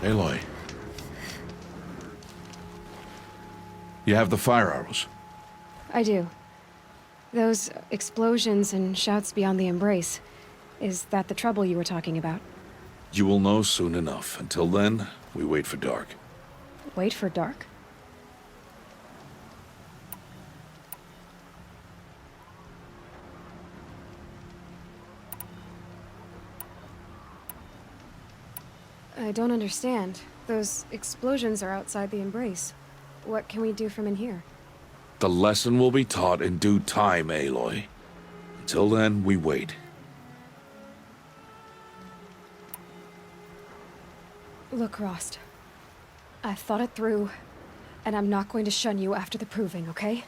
Aloy. You have the fire arrows. I do. Those explosions and shouts beyond the embrace. Is that the trouble you were talking about? You will know soon enough. Until then, we wait for dark. Wait for dark? I don't understand. Those explosions are outside the embrace. What can we do from in here? The lesson will be taught in due time, Aloy. Until then, we wait. Look, Rost. I've thought it through, and I'm not going to shun you after the proving, okay?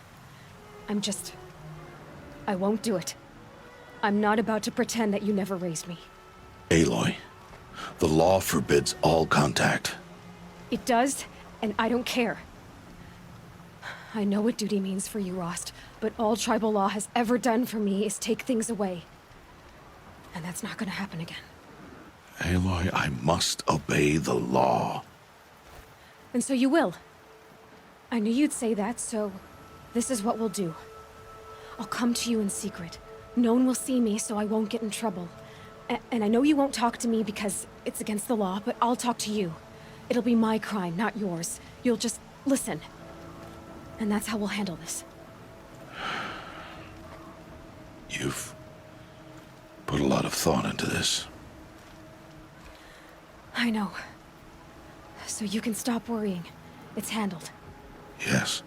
I won't do it. I'm not about to pretend that you never raised me. Aloy, the law forbids all contact. It does, and I don't care. I know what duty means for you, Rost, but all tribal law has ever done for me is take things away. And that's not gonna happen again. Aloy, I must obey the law. And so you will. I knew you'd say that, so this is what we'll do. I'll come to you in secret. No one will see me, so I won't get in trouble. And I know you won't talk to me because it's against the law, but I'll talk to you. It'll be my crime, not yours. You'll just listen. And that's how we'll handle this. You've put a lot of thought into this. I know. So you can stop worrying. It's handled. Yes.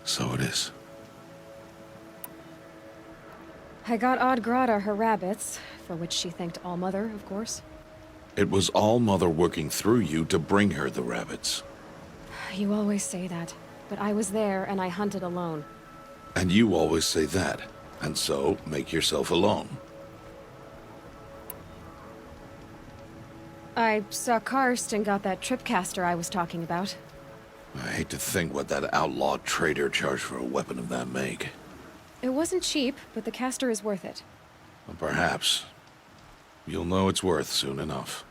So it is. I got Odd Grata her rabbits, for which she thanked Allmother, of course. It was All-Mother working through you to bring her the rabbits. You always say that, but I was there and I hunted alone. And you always say that, and so make yourself alone. I saw Karst and got that tripcaster I was talking about. I hate to think what that outlaw trader charged for a weapon of that make. It wasn't cheap, but the caster is worth it. Well, perhaps. You'll know it's worth soon enough.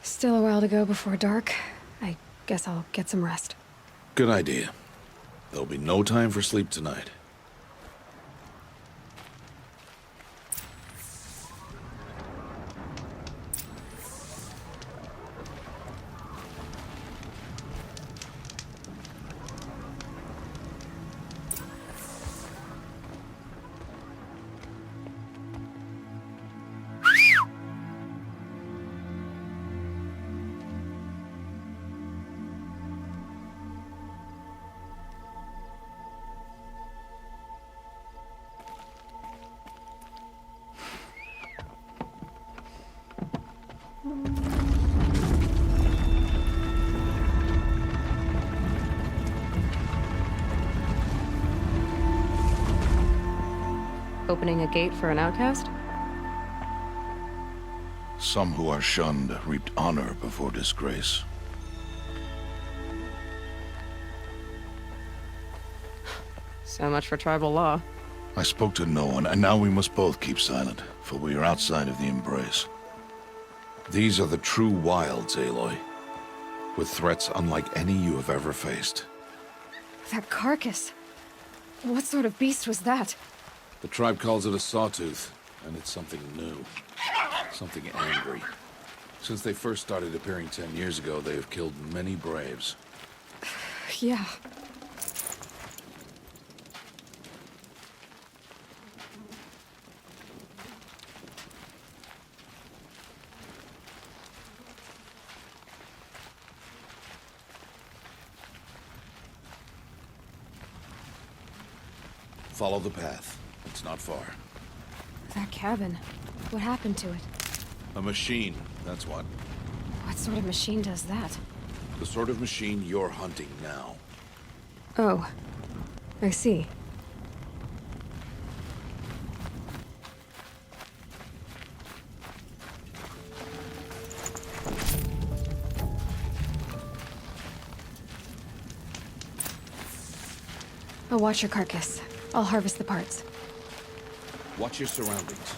Still a while to go before dark. I guess I'll get some rest. Good idea. There'll be no time for sleep tonight. Opening a gate for an outcast? Some who are shunned reaped honor before disgrace. So much for tribal law. I spoke to no one, and now we must both keep silent, for we are outside of the embrace. These are the true wilds, Aloy, with threats unlike any you have ever faced. That carcass. What sort of beast was that? The tribe calls it a sawtooth, and it's something new. Something angry. Since they first started appearing 10 years ago, they have killed many braves. Yeah. Follow the path. It's not far. That cabin. What happened to it? A machine, that's what. What sort of machine does that? The sort of machine you're hunting now. Oh. I see. I'll watch your carcass. I'll harvest the parts. Watch your surroundings.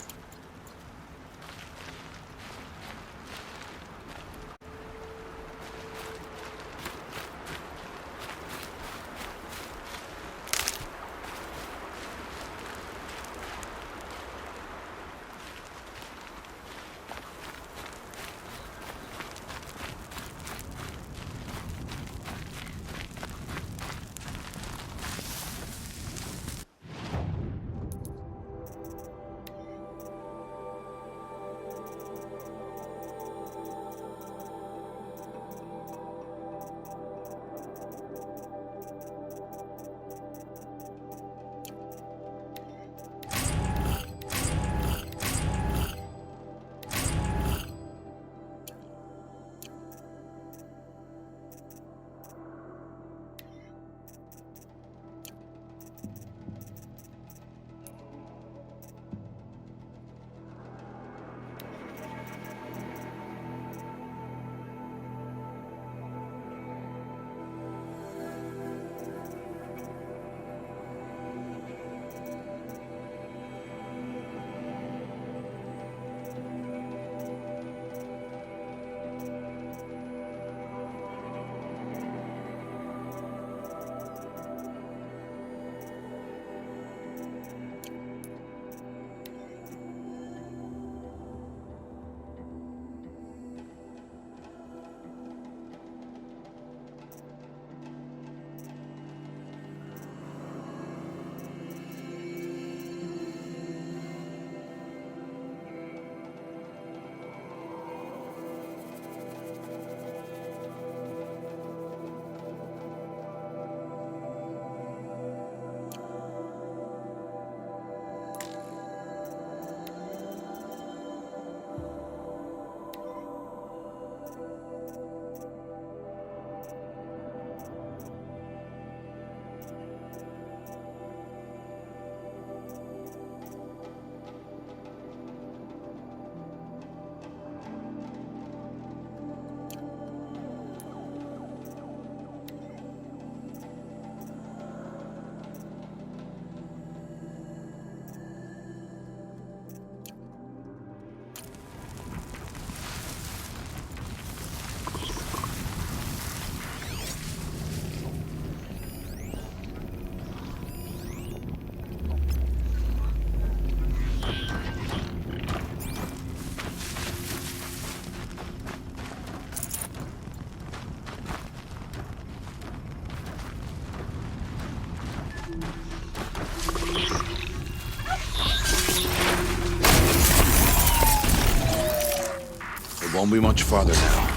Won't be much farther now.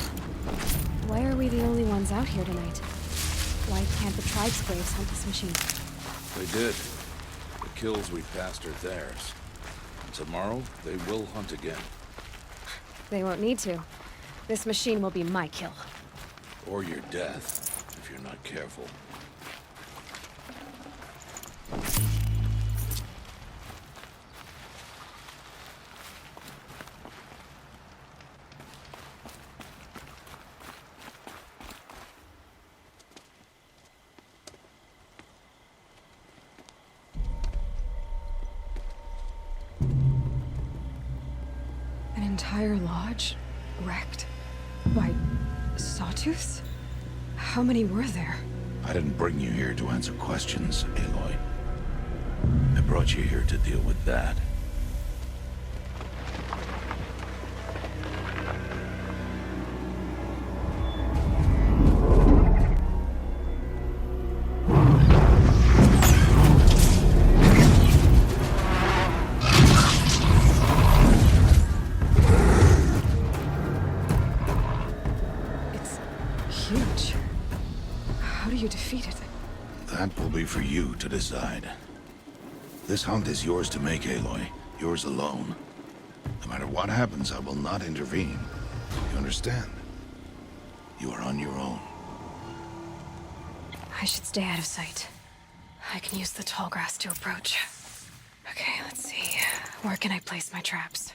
Why are we the only ones out here tonight? Why can't the tribe's braves hunt this machine? They did. The kills we passed are theirs. And tomorrow, they will hunt again. They won't need to. This machine will be my kill. Or your death, if you're not careful. An entire lodge? Wrecked? By sawtooths? How many were there? I didn't bring you here to answer questions, Aloy. I brought you here to deal with that. It's huge. How do you defeat it? That will be for you to decide. This hunt is yours to make, Aloy. Yours alone. No matter what happens, I will not intervene. You understand? You are on your own. I should stay out of sight. I can use the tall grass to approach. Okay, let's see. Where can I place my traps?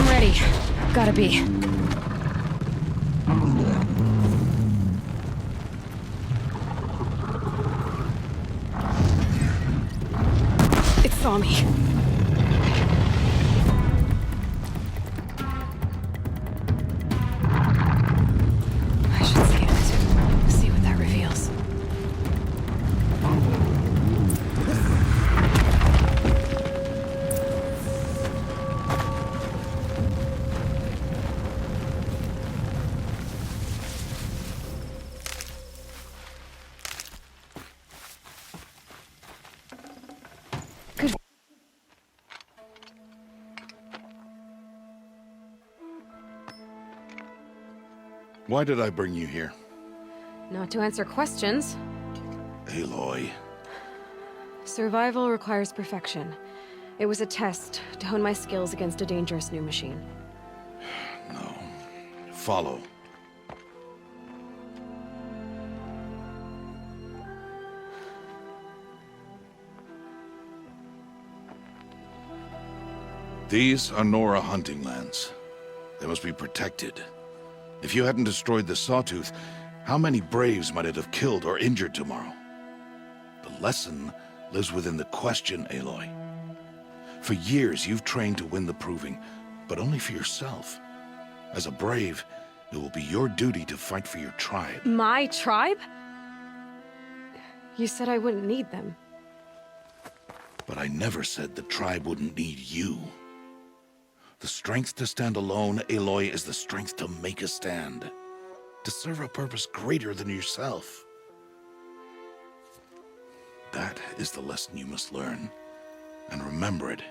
Ready. Gotta be. It saw me. I should scan it. See what that reveals. Why did I bring you here? Not to answer questions. Aloy. Survival requires perfection. It was a test to hone my skills against a dangerous new machine. No. Follow. These are Nora hunting lands. They must be protected. If you hadn't destroyed the Sawtooth, how many Braves might it have killed or injured tomorrow? The lesson lives within the question, Aloy. For years, you've trained to win the Proving, but only for yourself. As a Brave, it will be your duty to fight for your tribe. My tribe? You said I wouldn't need them. But I never said the tribe wouldn't need you. The strength to stand alone, Aloy, is the strength to make a stand. To serve a purpose greater than yourself. That is the lesson you must learn. And remember it.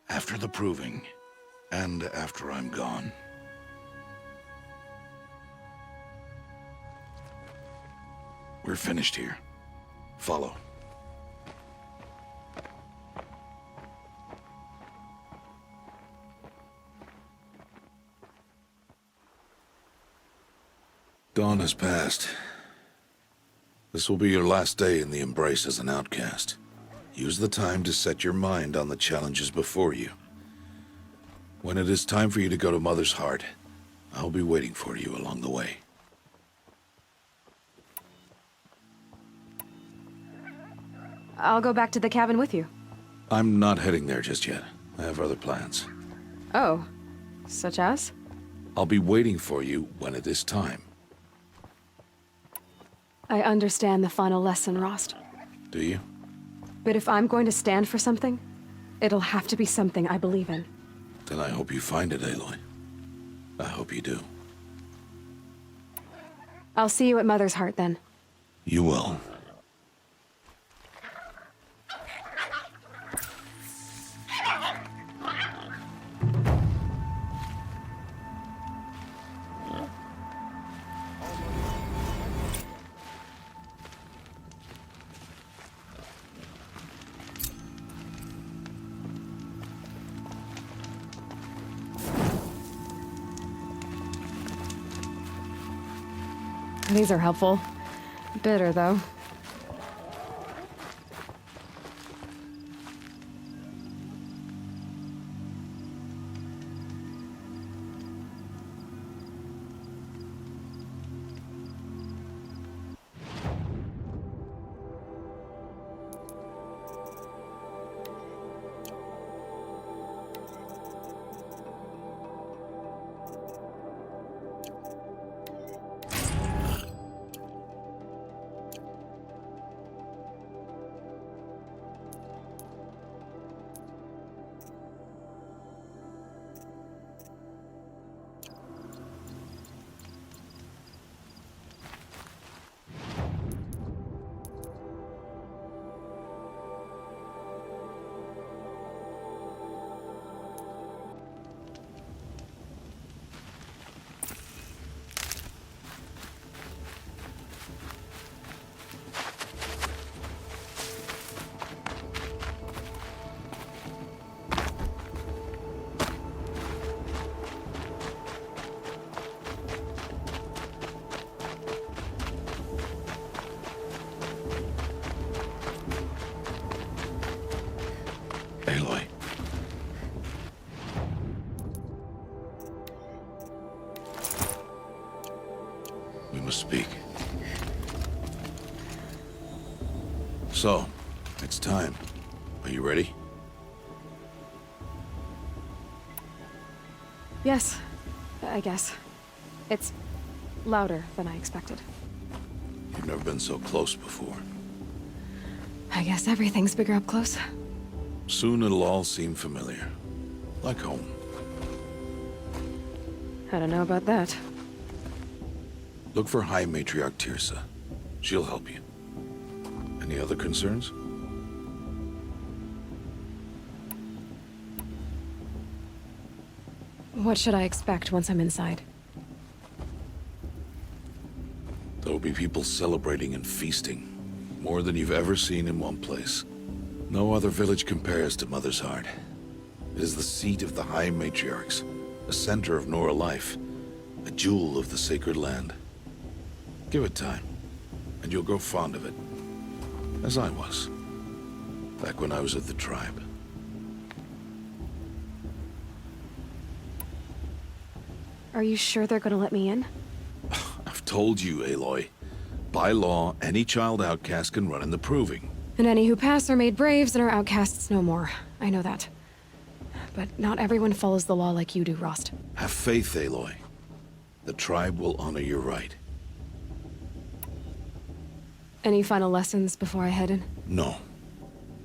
After the Proving. And after I'm gone. We're finished here. Follow. Dawn has passed. This will be your last day in the Embrace as an outcast. Use the time to set your mind on the challenges before you. When it is time for you to go to Mother's Heart, I'll be waiting for you along the way. I'll go back to the cabin with you. I'm not heading there just yet. I have other plans. Oh. Such as? I'll be waiting for you when it is time. I understand the final lesson, Rost. Do you? But if I'm going to stand for something, it'll have to be something I believe in. Then I hope you find it, Aloy. I hope you do. I'll see you at Mother's Heart, then. You will. These are helpful. Bitter, though. Aloy. We must speak. So, it's time. Are you ready? Yes, I guess. It's louder than I expected. You've never been so close before. I guess everything's bigger up close. Soon it'll all seem familiar. Like home. I don't know about that. Look for High Matriarch Tirsa. She'll help you. Any other concerns? What should I expect once I'm inside? be people celebrating and feasting. More than you've ever seen in one place. No other village compares to Mother's Heart. It is the seat of the High Matriarchs, a center of Nora life, a jewel of the sacred land. Give it time, and you'll grow fond of it. As I was, back when I was of the tribe. Are you sure they're gonna let me in? I've told you, Aloy. By law, any child outcast can run in the Proving. And any who pass are made braves and are outcasts no more. I know that. But not everyone follows the law like you do, Rost. Have faith, Aloy. The tribe will honor your right. Any final lessons before I head in? No.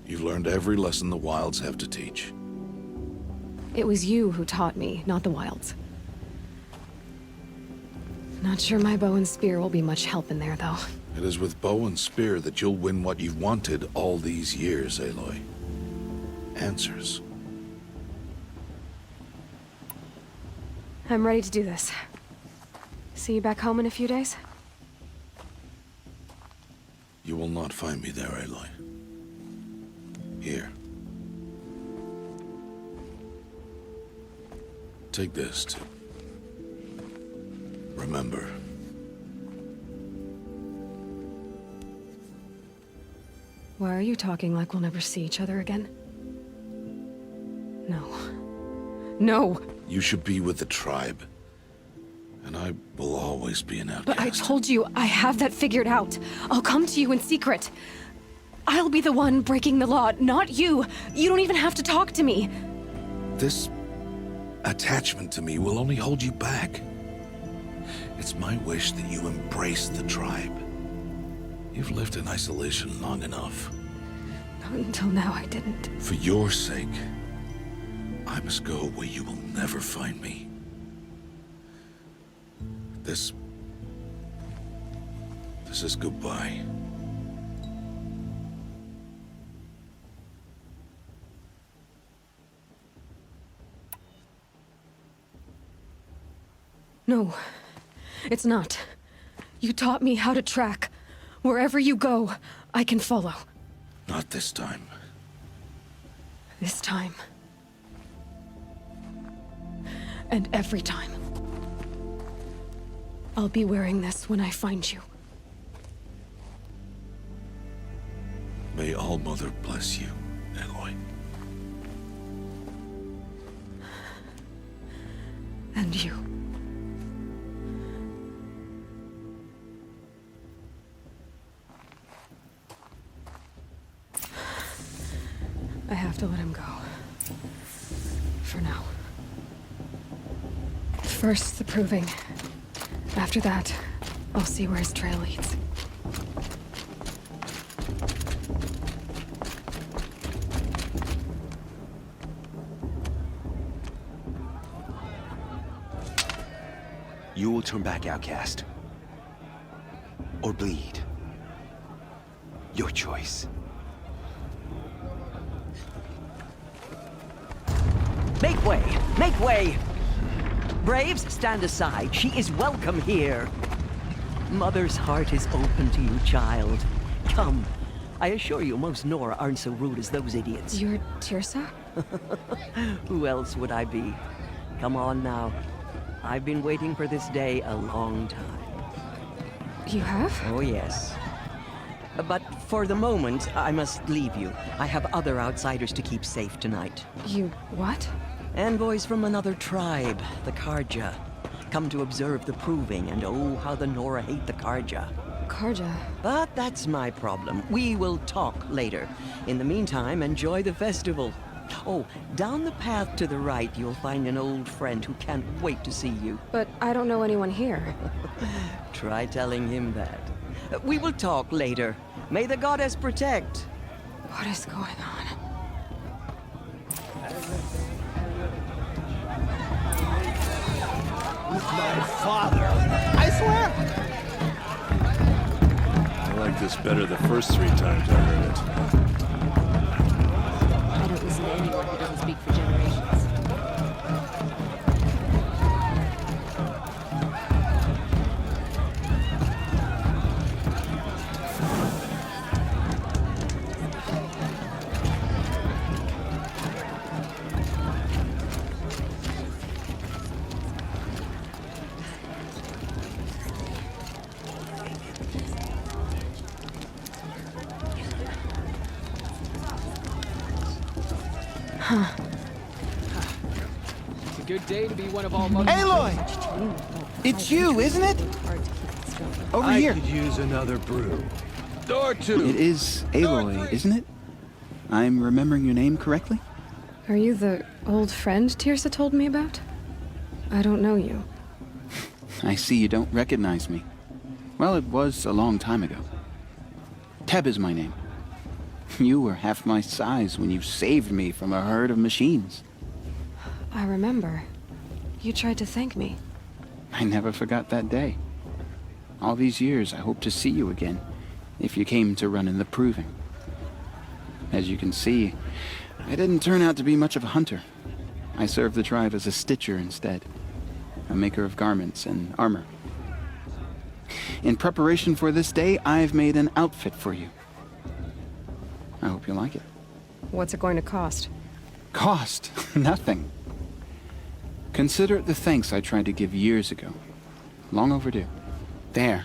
You've learned every lesson the Wilds have to teach. It was you who taught me, not the Wilds. Not sure my bow and spear will be much help in there, though. It is with bow and spear that you'll win what you've wanted all these years, Aloy. Answers. I'm ready to do this. See you back home in a few days? You will not find me there, Aloy. Here. Take this, too. Remember. Why are you talking like we'll never see each other again? No. No! You should be with the tribe. And I will always be an outcast. But I told you, I have that figured out. I'll come to you in secret. I'll be the one breaking the law, not you. You don't even have to talk to me. This attachment to me will only hold you back. It's my wish that you embrace the tribe. You've lived in isolation long enough. Not until now, I didn't. For your sake, I must go where you will never find me. This is goodbye. No, it's not. You taught me how to track. Wherever you go, I can follow. Not this time. This time. And every time. I'll be wearing this when I find you. May All-Mother bless you, Aloy. And you. I have to let him go. For now. First, the Proving. After that, I'll see where his trail leads. You will turn back, outcast. Or bleed. Your choice. Make way! Make way! Braves, stand aside. She is welcome here. Mother's heart is open to you, child. Come. I assure you, most Nora aren't so rude as those idiots. You're Teersa? Who else would I be? Come on now. I've been waiting for this day a long time. You have? Oh, yes. But for the moment, I must leave you. I have other outsiders to keep safe tonight. You what? Envoys from another tribe, the Carja. Come to observe the Proving, and oh, how the Nora hate the Carja. Carja. But that's my problem. We will talk later. In the meantime, enjoy the festival. Oh, down the path to the right, you'll find an old friend who can't wait to see you. But I don't know anyone here. Try telling him that. We will talk later. May the goddess protect. What is going on? My father. I swear. I like this better the first 3 times I heard it. I don't listen to anyone who doesn't speak for generations. It's a good day to be one of all Mother's Aloy! It's you, isn't it? Over I here. could use another brew. Door two. It is Aloy, isn't it? I'm remembering your name correctly? Are you the old friend Tirsa told me about? I don't know you. I see you don't recognize me. Well, it was a long time ago. Teb is my name. You were half my size when you saved me from a herd of machines. I remember. You tried to thank me. I never forgot that day. All these years, I hope to see you again, if you came to run in the Proving. As you can see, I didn't turn out to be much of a hunter. I served the tribe as a stitcher instead, a maker of garments and armor. In preparation for this day, I've made an outfit for you. I hope you like it. What's it going to cost? Cost? Nothing. Consider it the thanks I tried to give years ago. Long overdue. There.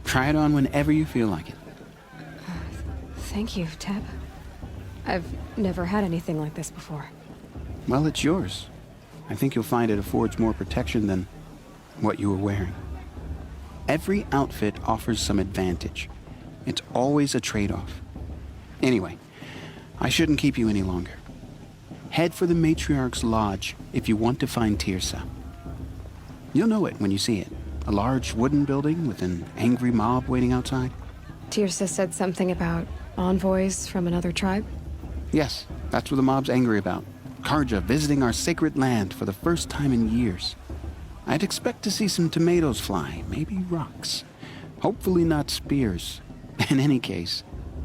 Try it on whenever you feel like it. Thank you, Teb. I've never had anything like this before. Well, it's yours. I think you'll find it affords more protection than what you were wearing. Every outfit offers some advantage. It's always a trade-off. Anyway, I shouldn't keep you any longer. Head for the Matriarch's Lodge if you want to find Tirsa. You'll know it when you see it. A large wooden building with an angry mob waiting outside. Tirsa said something about envoys from another tribe? Yes, that's what the mob's angry about. Karja visiting our sacred land for the first time in years. I'd expect to see some tomatoes fly, maybe rocks. Hopefully not spears. In any case,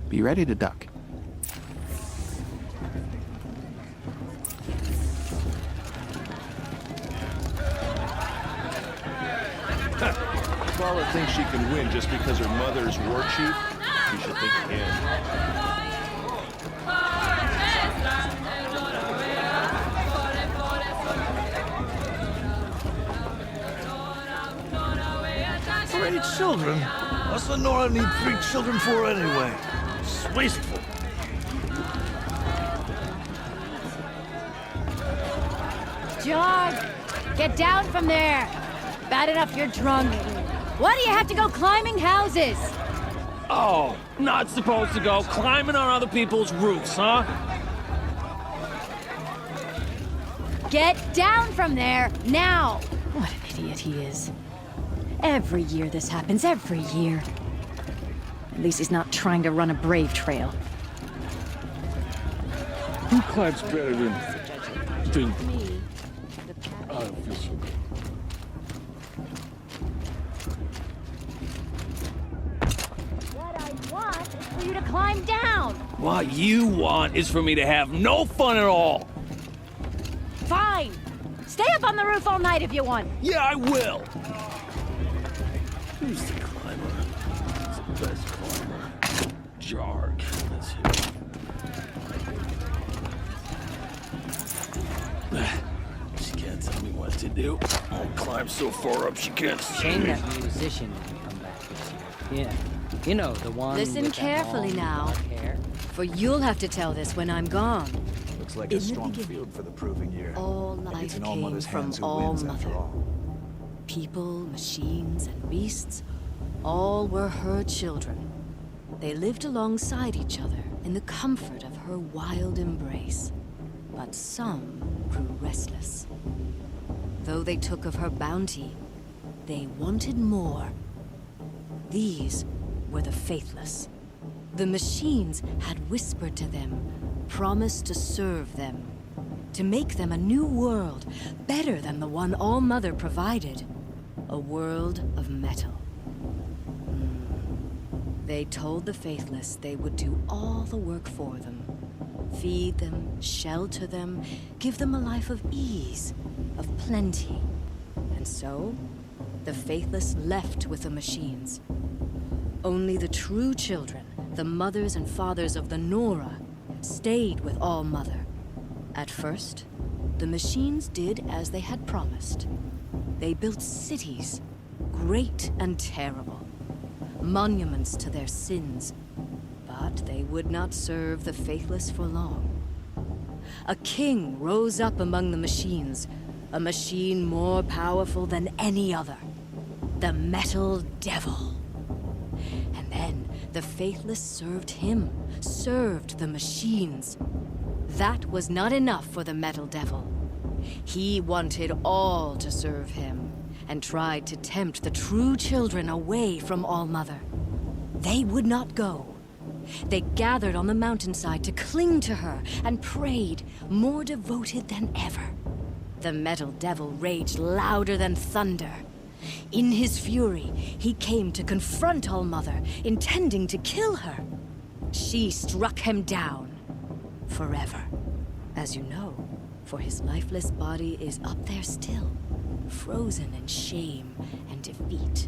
be ready to duck. Scarlet thinks she can win just because her mother's war chief. She should think again. Three children? What's the Nora need 3 children for anyway? It's wasteful. George, get down from there. Bad enough you're drunk. Why do you have to go climbing houses? Oh, not supposed to go climbing on other people's roofs, huh? Get down from there, now! What an idiot he is. Every year this happens, every year. At least he's not trying to run a brave trail. Who climbs better than Me, I don't feel so good. What I want is for you to climb down! What you want is for me to have no fun at all. Fine! Stay up on the roof all night if you want. Yeah, I will. Who's the climber? Who's the best climber? Jarg. That's him. She can't tell me what to do. I'll climb so far up she can't see Shame me. that musician didn't come back this year. Yeah. You know, the one Listen with that carefully long now. black hair. For you'll have to tell this when I'm gone. Looks like In a the strong beginning, field for the Proving year. All Maybe life it's in All came Mother's from hands who All wins after Mother. all. People, machines, and beasts, all were her children. They lived alongside each other in the comfort of her wild embrace. But some grew restless. Though they took of her bounty, they wanted more. These were the faithless. The machines had whispered to them, promised to serve them, to make them a new world, better than the one All Mother provided. A world of metal. They told the faithless they would do all the work for them. Feed them, shelter them, give them a life of ease, of plenty. And so, the faithless left with the machines. Only the true children, the mothers and fathers of the Nora, stayed with All Mother. At first, the machines did as they had promised. They built cities, great and terrible, monuments to their sins, but they would not serve the faithless for long. a king rose up among the machines, a machine more powerful than any other. The Metal Devil. And then the Faithless served him, served the machines. That was not enough for the Metal Devil. He wanted all to serve him, and tried to tempt the true children away from All-Mother. They would not go. They gathered on the mountainside to cling to her and prayed, more devoted than ever. The Metal Devil raged louder than thunder. In his fury, he came to confront All-Mother, intending to kill her. She struck him down. Forever. As you know, for his lifeless body is up there still, frozen in shame and defeat.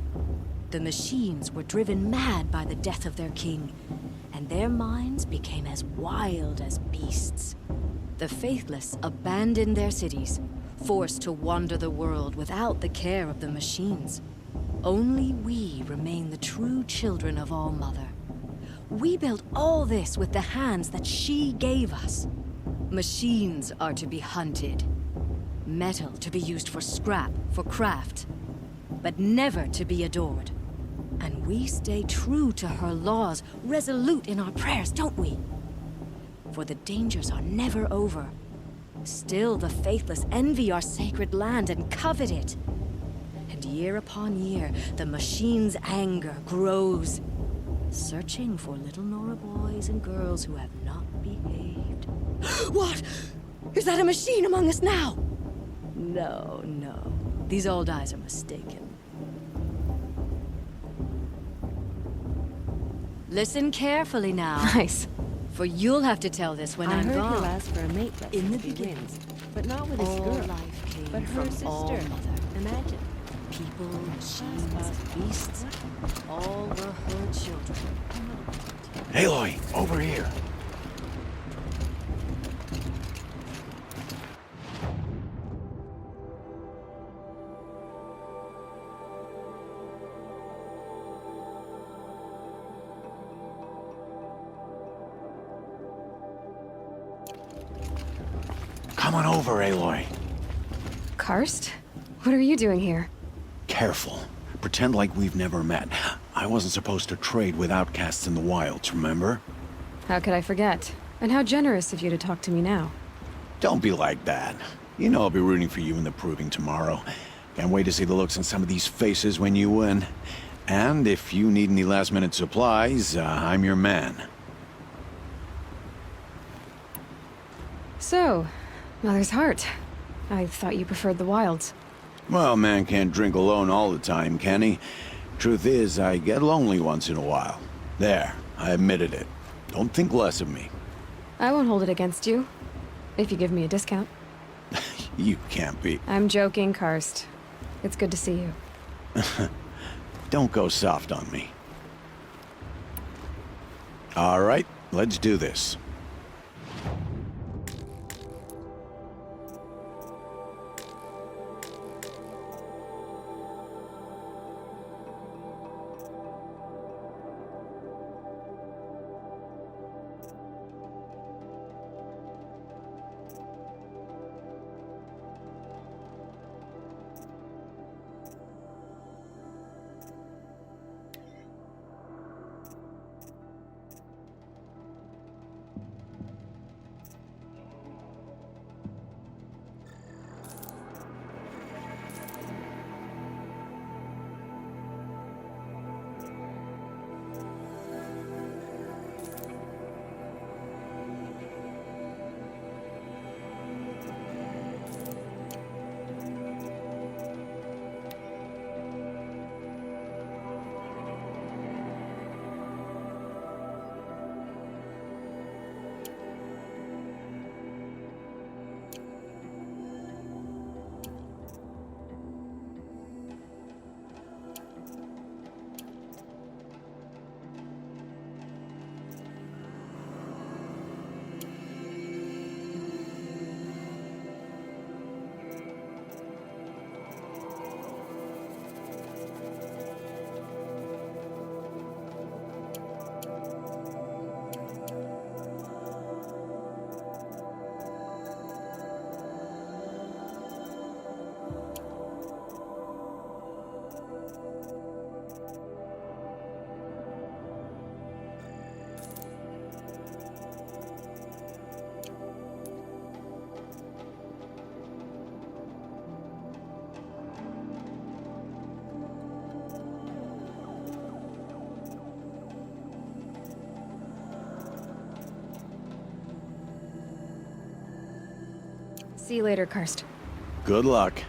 The machines were driven mad by the death of their king, and their minds became as wild as beasts. The Faithless abandoned their cities, forced to wander the world without the care of the machines. Only we remain the true children of All-Mother. We built all this with the hands that she gave us. Machines are to be hunted. Metal to be used for scrap, for craft. But never to be adored. And we stay true to her laws, resolute in our prayers, don't we? For the dangers are never over. Still the Faithless envy our sacred land and covet it. And year upon year, the machine's anger grows, searching for little Nora boys and girls who have not behaved. What? Is that a machine among us now? No, no. These old eyes are mistaken. Listen carefully now. Nice. For you'll have to tell this when I I'm heard gone. he'll ask for a mate lesson In the if he beginning, wins, but not with his all girl. life came But her from sister. All-Mother. Imagine. People, machines, and beasts, all were her children. Aloy, over here. Come on over, Aloy. Karst? What are you doing here? Careful. Pretend like we've never met. I wasn't supposed to trade with outcasts in the wilds, remember? How could I forget? And how generous of you to talk to me now. Don't be like that. You know I'll be rooting for you in the proving tomorrow. Can't wait to see the looks on some of these faces when you win. And if you need any last-minute supplies, I'm your man. So, Mother's Heart. I thought you preferred the wilds. Well, man can't drink alone all the time, can he? Truth is, I get lonely once in a while. There, I admitted it. Don't think less of me. I won't hold it against you. If you give me a discount. You can't be. I'm joking, Karst. It's good to see you. Don't go soft on me. All right, let's do this. See you later, Karst. Good luck.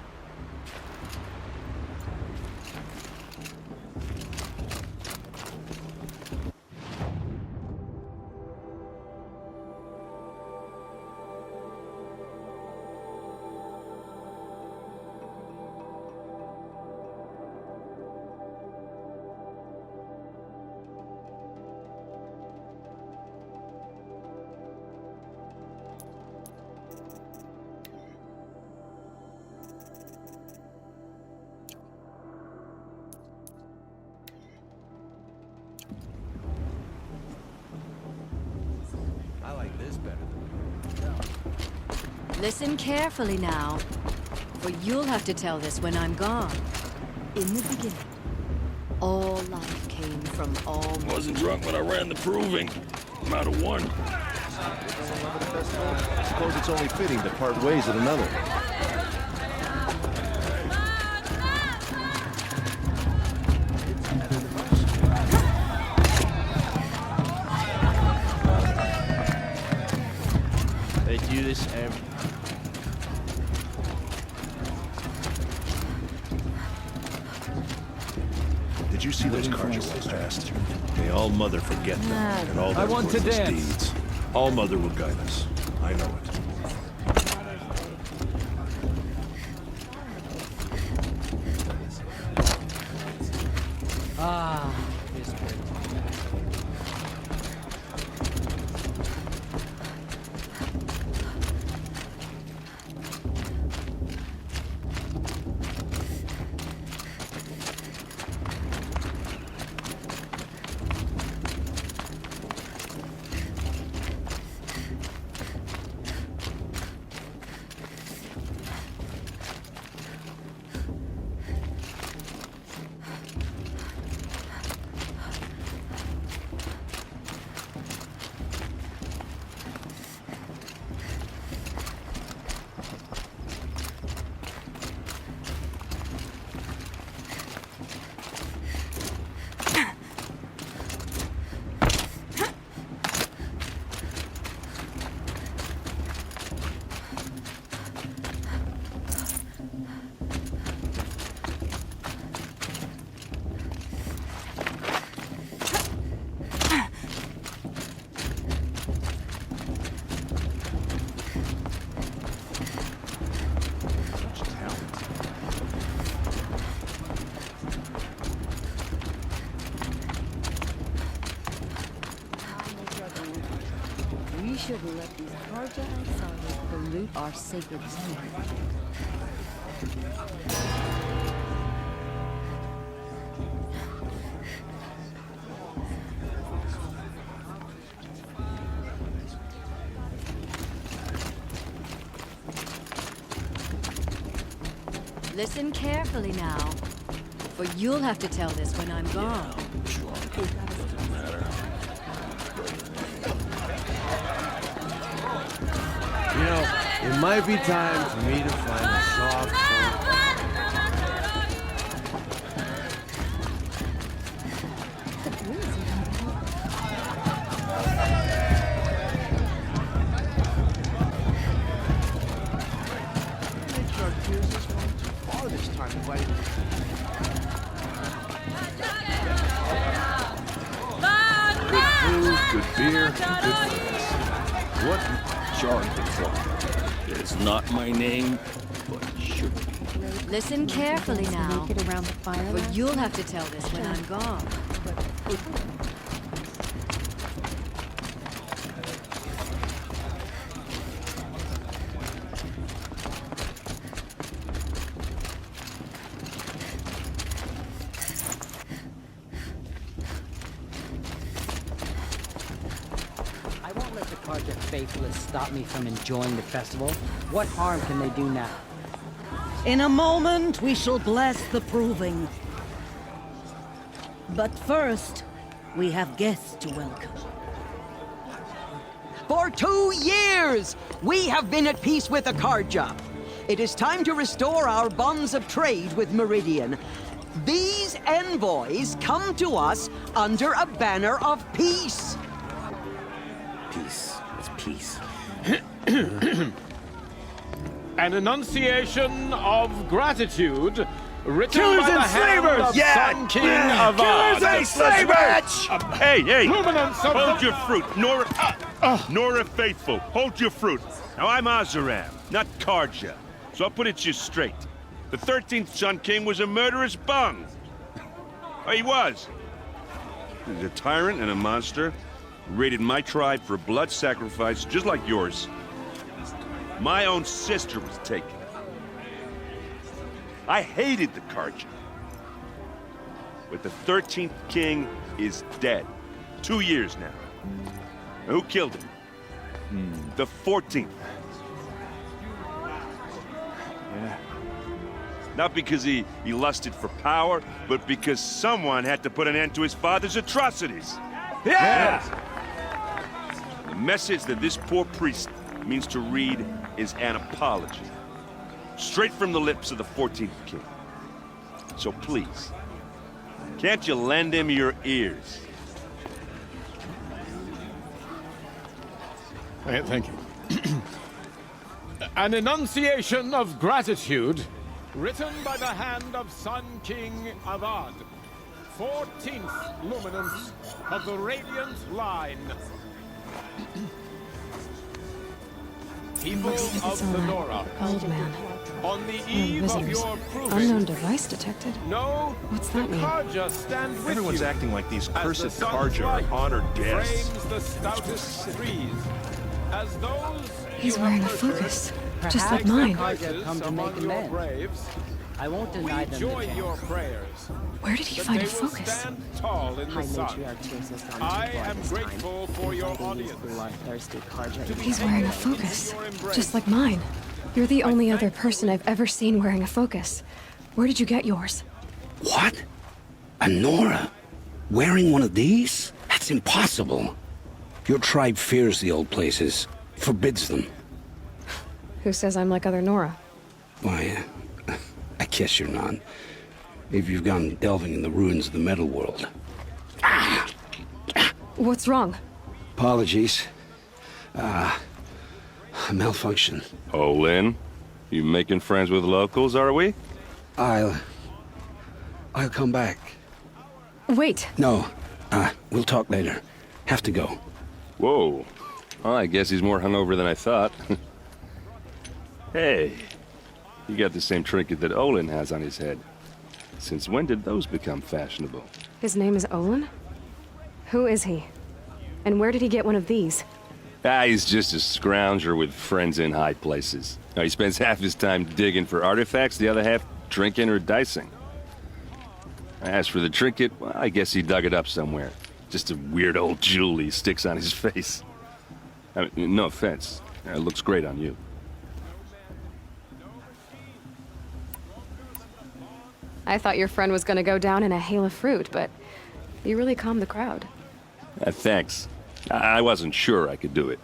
I like this better. Listen carefully now, for you'll have to tell this when I'm gone. In the beginning, all life came from all... Wasn't drunk when I ran the proving. I'm out of one. Suppose it's only fitting to part ways at another. They do this every... Did you see those cards walk past? May all mother forget them and all their want to worthless dance. deeds. All mother will guide us. I know it. Ah, this bit. We shouldn't let these Karja outsiders pollute our sacred zone. Listen carefully now, for you'll have to tell this when I'm gone. You know, it might be time for me to find a soft... Good beer, and good friends. What jarring to talk. It's not my name, but it should be. Listen carefully now, Make it around the fire. for you'll have to tell this when I'm gone. I won't let the Karja faithless stop me from enjoying the festival. What harm can they do now? In a moment, we shall bless the proving. But first, we have guests to welcome. For 2 years, we have been at peace with the Karja. It is time to restore our bonds of trade with Meridian. These envoys come to us under a banner of peace. Peace. It's peace. An enunciation of gratitude written Killers by the and hand slavers! of Yeah! Sun King Yeah! Avad. Killers and slavers! Hey, hey! Luminance of Hold the- your fruit, Nora. Nora Faithful, hold your fruit. Now I'm Azaram, not Karja, so I'll put it to you straight. The 13th Sun King was a murderous bung. Oh, he was. He was a tyrant and a monster. Raided my tribe for blood sacrifice, just like yours. My own sister was taken. I hated the Karja. But the 13th king is dead. 2 years now. Now, who killed him? The 14th. Yeah. Not because he lusted for power, but because someone had to put an end to his father's atrocities. Yeah! The message that this poor priest means to read is an apology. Straight from the lips of the 14th king. So please, can't you lend him your ears? Thank you. An enunciation of gratitude written by the hand of Sun King Avad, 14th luminance of the Radiant Line. People Looks like it's of on Lenora, that old man. on the Oh, eve of visitors. your proving, Unknown device detected. no, What's the that mean? Karja stand with Everyone's you. acting like these As the cursed sun's Karja are light honored guests. frames the stoutest trees, as those He's you wearing a have nurtured, focus, Perhaps just like the mine. Karja have come to among make your amends. braves. I won't We deny them the join chance. your prayers. Where did he that find they a will focus? stand tall in the High sun. matriarch to insist on I before am this grateful for your inviting these audience. bloodthirsty Karja To be He's taken wearing a into focus, your embrace. just like mine. You're the only other person I've ever seen wearing a focus. Where did you get yours? What? A Nora? Wearing one of these? That's impossible. Your tribe fears the old places, forbids them. Who says I'm like other Nora? Why, I guess you're not. If you've gone delving in the ruins of the metal world. What's wrong? Apologies. A malfunction. Oh, Lynn? You making friends with locals, are we? I'll come back. Wait. No, we'll talk later. Have to go. Whoa. Well, I guess he's more hungover than I thought. Hey, you got the same trinket that Olin has on his head. Since when did those become fashionable? His name is Olin? Who is he? And where did he get one of these? He's just a scrounger with friends in high places. He spends half his time digging for artifacts, the other half drinking or dicing. As for the trinket, well, I guess he dug it up somewhere. Just a weird old jewel he sticks on his face. I mean, no offense. It looks great on you. I thought your friend was gonna go down in a hail of fruit, but you really calmed the crowd. Thanks. I wasn't sure I could do it.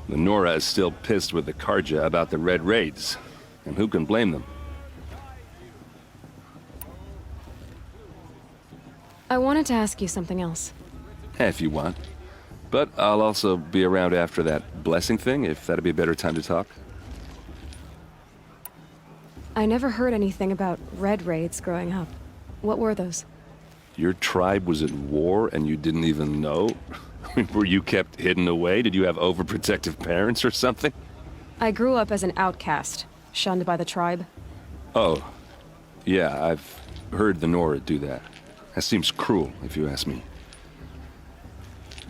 Lenora is still pissed with the Karja about the Red Raids, and who can blame them? I wanted to ask you something else. If you want. But I'll also be around after that blessing thing, if that'd be a better time to talk. I never heard anything about red raids growing up. What were those? Your tribe was at war and you didn't even know? Were you kept hidden away? Did you have overprotective parents or something? I grew up as an outcast, shunned by the tribe. Oh, yeah, I've heard the Nora do that. That seems cruel, if you ask me.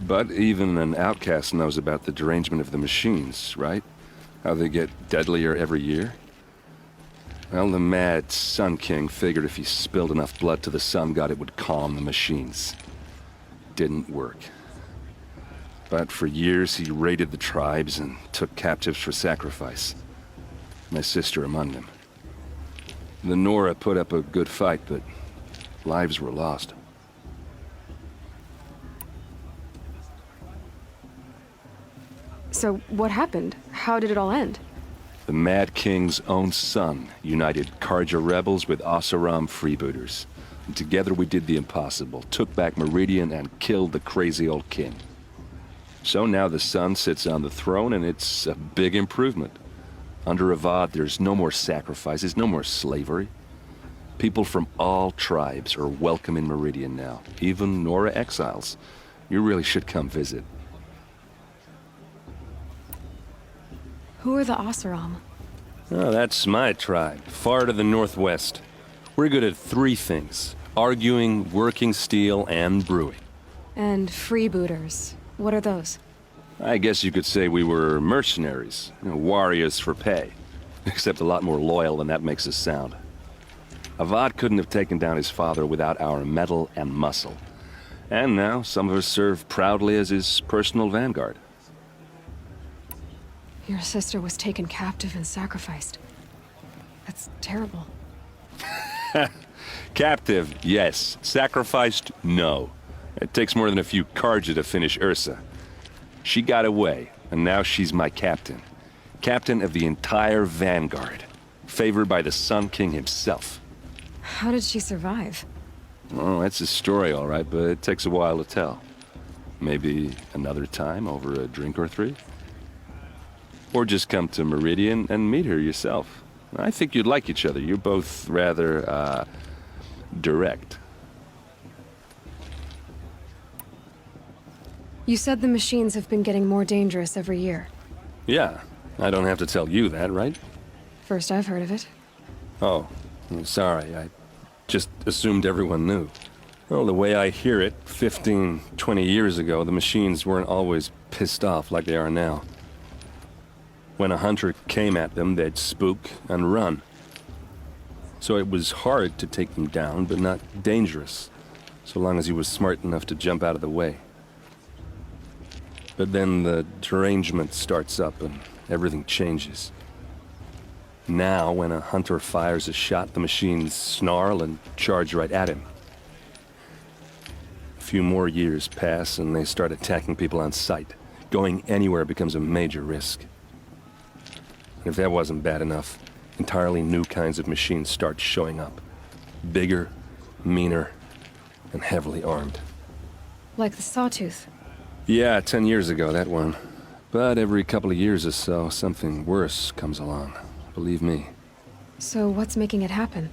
But even an outcast knows about the derangement of the machines, right? How they get deadlier every year? Well, the mad Sun King figured if he spilled enough blood to the Sun God, it would calm the machines. Didn't work. But for years, he raided the tribes and took captives for sacrifice. My sister among them. The Nora put up a good fight, but lives were lost. So what happened? How did it all end? The Mad King's own son united Karja rebels with Oseram freebooters. And together we did the impossible, took back Meridian and killed the crazy old king. So now the son sits on the throne and it's a big improvement. Under Avad, there's no more sacrifices, no more slavery. People from all tribes are welcome in Meridian now, even Nora exiles. You really should come visit. Who are the Oseram? Oh, that's my tribe, far to the northwest. We're good at 3 things: arguing, working steel, and brewing. And freebooters. What are those? I guess you could say we were mercenaries, warriors for pay. Except a lot more loyal than that makes us sound. Avad couldn't have taken down his father without our metal and muscle. And now some of us serve proudly as his personal vanguard. Your sister was taken captive and sacrificed. That's terrible. Captive, yes. Sacrificed, no. It takes more than a few Carja to finish Ursa. She got away, and now she's my captain. Captain of the entire Vanguard. Favored by the Sun King himself. How did she survive? Oh, that's a story, all right, but it takes a while to tell. Maybe another time over a drink or 3? Or just come to Meridian and meet her yourself. I think you'd like each other. You're both rather, direct. You said the machines have been getting more dangerous every year. Yeah, I don't have to tell you that, right? First I've heard of it. Oh, I'm sorry. I just assumed everyone knew. Well, the way I hear it, 15, 20 years ago, the machines weren't always pissed off like they are now. When a hunter came at them, they'd spook and run. So it was hard to take them down, but not dangerous, so long as he was smart enough to jump out of the way. But then the derangement starts up and everything changes. Now, when a hunter fires a shot, the machines snarl and charge right at him. A few more years pass and they start attacking people on sight. Going anywhere becomes a major risk. If that wasn't bad enough, entirely new kinds of machines start showing up. Bigger, meaner, and heavily armed. Like the Sawtooth. Yeah, 10 years ago, that one. But every couple of years or so, something worse comes along. Believe me. So what's making it happen?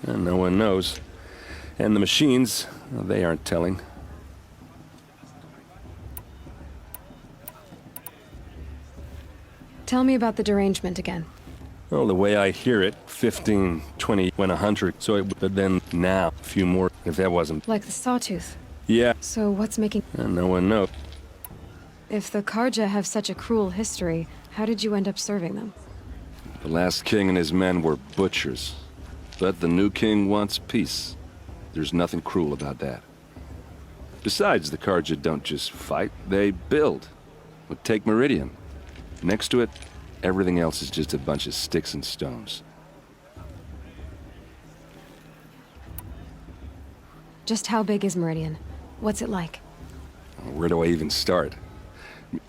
And no one knows. And the machines, well, they aren't telling. Tell me about the derangement again. Well, the way I hear it, 15, 20, when a hunter, but then now, a few more, if that wasn't... Like the Sawtooth. Yeah. So what's making... And no one knows. If the Carja have such a cruel history, how did you end up serving them? The last king and his men were butchers. But the new king wants peace. There's nothing cruel about that. Besides, the Carja don't just fight, they build. But take Meridian. Next to it, everything else is just a bunch of sticks and stones. Just how big is Meridian? What's it like? Where do I even start?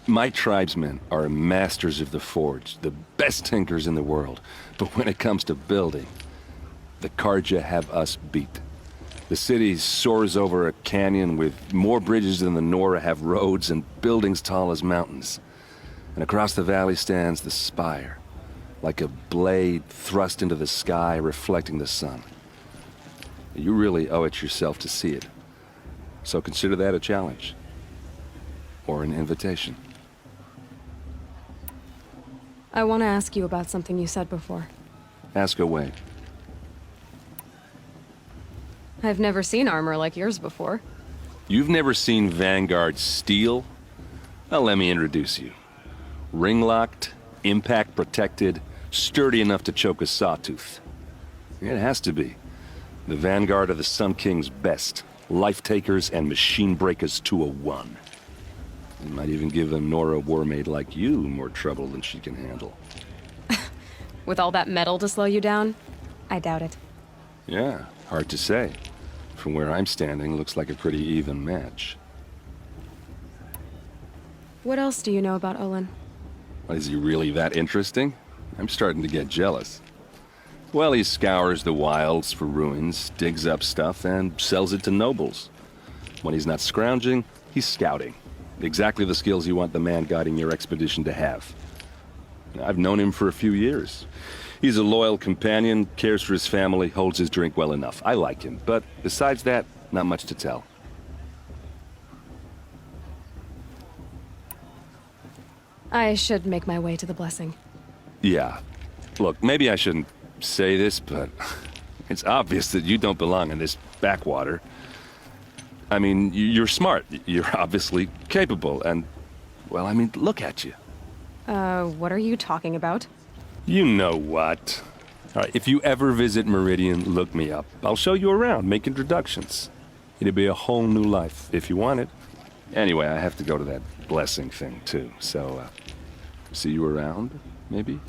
My tribesmen are masters of the forge, the best tinkers in the world. But when it comes to building, the Carja have us beat. The city soars over a canyon with more bridges than the Nora have roads and buildings tall as mountains. And across the valley stands the spire, like a blade thrust into the sky reflecting the sun. You really owe it yourself to see it. So consider that a challenge. Or an invitation. I want to ask you about something you said before. Ask away. I've never seen armor like yours before. You've never seen Vanguard steel? Well, let me introduce you. Ring-locked, impact-protected, sturdy enough to choke a sawtooth. It has to be. The Vanguard are the Sun King's best. Life-takers and machine-breakers to a one. It might even give a Nora warmaid like you more trouble than she can handle. With all that metal to slow you down? I doubt it. Yeah, hard to say. From where I'm standing, looks like a pretty even match. What else do you know about Olin? Is he really that interesting? I'm starting to get jealous. Well, he scours the wilds for ruins, digs up stuff, and sells it to nobles. When he's not scrounging, he's scouting. Exactly the skills you want the man guiding your expedition to have. I've known him for a few years. He's a loyal companion, cares for his family, holds his drink well enough. I like him, but besides that, not much to tell. I should make my way to the blessing. Yeah. Look, maybe I shouldn't say this, but it's obvious that you don't belong in this backwater. I mean, you're smart. You're obviously capable, and, well, I mean, look at you. What are you talking about? You know what. All right, if you ever visit Meridian, look me up. I'll show you around, make introductions. It'll be a whole new life, if you want it. Anyway, I have to go to that blessing thing, too, so, see you around, maybe?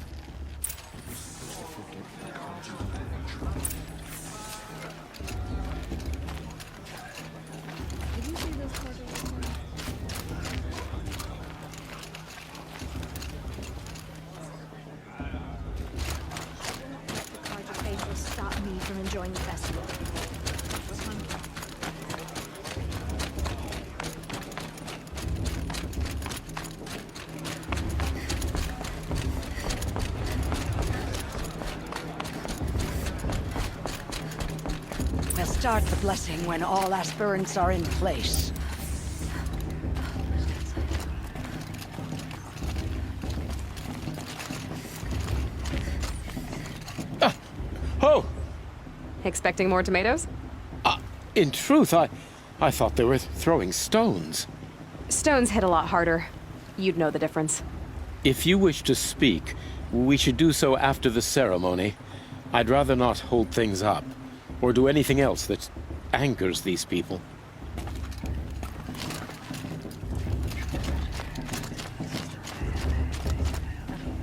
Enjoying the festival. We'll start the blessing when all aspirants are in place. Oh! Expecting more tomatoes? In truth, I thought they were throwing stones. Stones hit a lot harder. You'd know the difference. If you wish to speak, we should do so after the ceremony. I'd rather not hold things up, or do anything else that angers these people.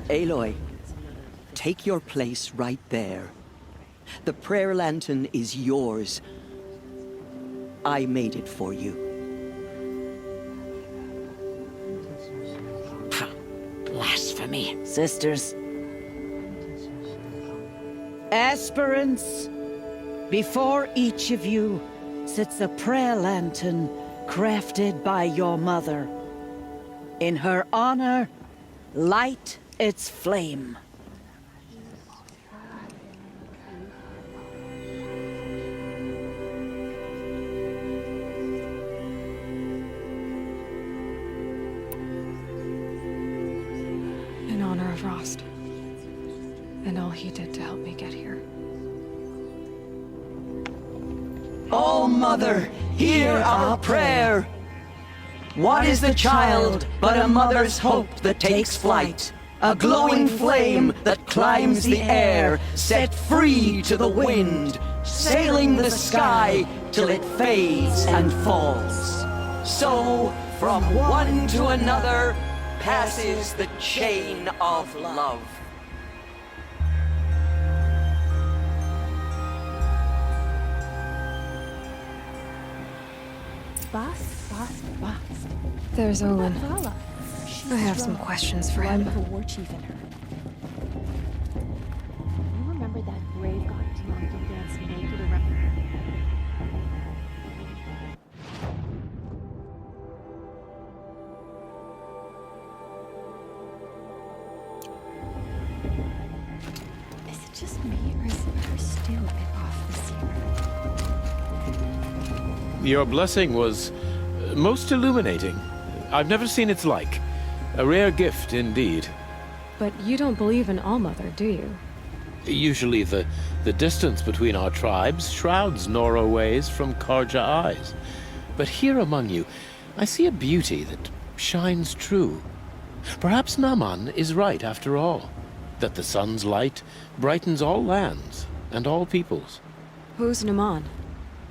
Aloy, take your place right there. The prayer lantern is yours. I made it for you. Blasphemy. Sisters. Aspirants, before each of you sits a prayer lantern crafted by your mother. In her honor, light its flame. In honor of Rost. And all he did to help me get here. Oh, Mother, hear our prayer. What is the child but a mother's hope that takes flight? A glowing flame that climbs the air, set free to the wind, sailing the sky till it fades and falls. So, from one to another, passes the chain of love. There's Olin. I have some questions for him. The war chief in her. You remember that brave god Tian to dance naked around? Is it just me, or is her still a bit off this year? Your blessing was most illuminating. I've never seen its like. A rare gift indeed. But you don't believe in Allmother, do you? Usually the distance between our tribes shrouds Nora ways from Karja eyes. But here among you, I see a beauty that shines true. Perhaps Naman is right after all, that the sun's light brightens all lands and all peoples. Who's Naman?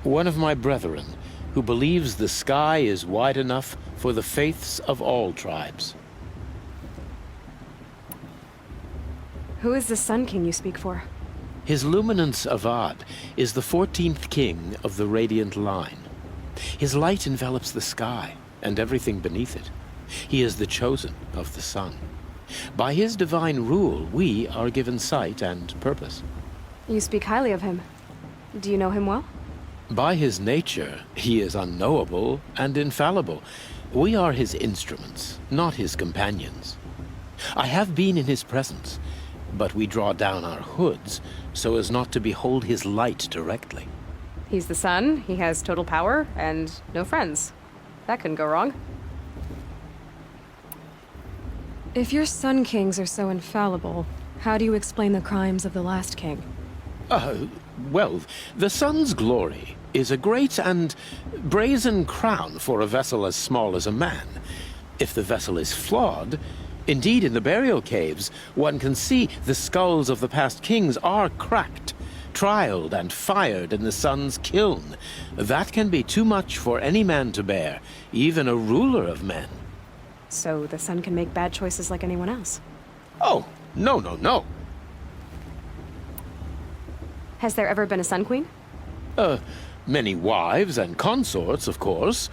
One of my brethren, who believes the sky is wide enough for the faiths of all tribes. Who is the Sun King you speak for? His Luminance Avad is the 14th king of the Radiant Line. His light envelops the sky and everything beneath it. He is the chosen of the sun. By his divine rule, we are given sight and purpose. You speak highly of him. Do you know him well? By his nature, he is unknowable and infallible. We are his instruments, not his companions. I have been in his presence, but we draw down our hoods so as not to behold his light directly. He's the sun, he has total power, and no friends. That couldn't go wrong. If your Sun Kings are so infallible, how do you explain the crimes of the last king? Well, the sun's glory is a great and brazen crown for a vessel as small as a man. If the vessel is flawed, indeed in the burial caves, one can see the skulls of the past kings are cracked, trialed and fired in the sun's kiln. That can be too much for any man to bear, even a ruler of men. So the sun can make bad choices like anyone else. Oh, no, no, no. Has there ever been a Sun Queen? Many wives and consorts, of course.